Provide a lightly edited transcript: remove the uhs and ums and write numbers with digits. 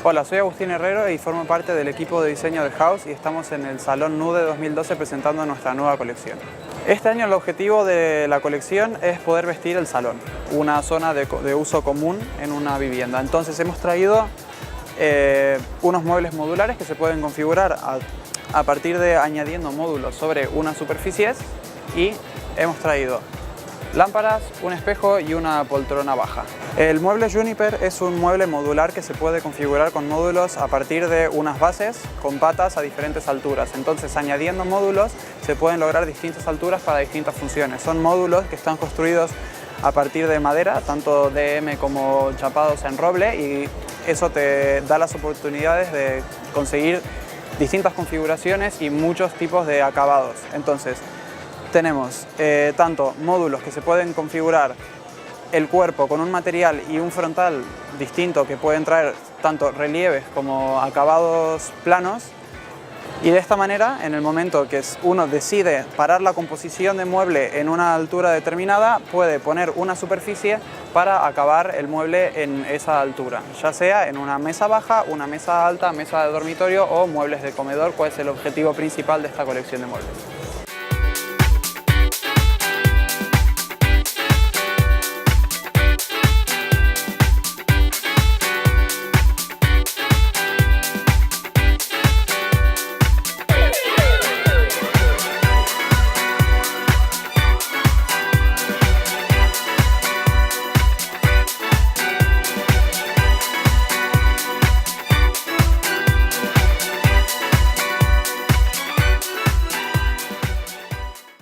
Hola, soy Agustín Herrero y formo parte del equipo de diseño de House y estamos en el Salón Nude 2012 presentando nuestra nueva colección. Este año el objetivo de la colección es poder vestir el salón, una zona de uso común en una vivienda. Entonces hemos traído unos muebles modulares que se pueden configurar a partir de añadiendo módulos sobre unas superficies, y hemos traído lámparas, un espejo y una poltrona baja. El mueble Juniper es un mueble modular que se puede configurar con módulos a partir de unas bases con patas a diferentes alturas. Entonces, añadiendo módulos se pueden lograr distintas alturas para distintas funciones. Son módulos que están construidos a partir de madera, tanto DM como chapados en roble, y eso te da las oportunidades de conseguir distintas configuraciones y muchos tipos de acabados. Entonces, tenemos tanto módulos que se pueden configurar el cuerpo con un material y un frontal distinto que pueden traer tanto relieves como acabados planos, y de esta manera, en el momento que uno decide parar la composición de mueble en una altura determinada, puede poner una superficie para acabar el mueble en esa altura, ya sea en una mesa baja, una mesa alta, mesa de dormitorio o muebles de comedor, cuál es el objetivo principal de esta colección de muebles.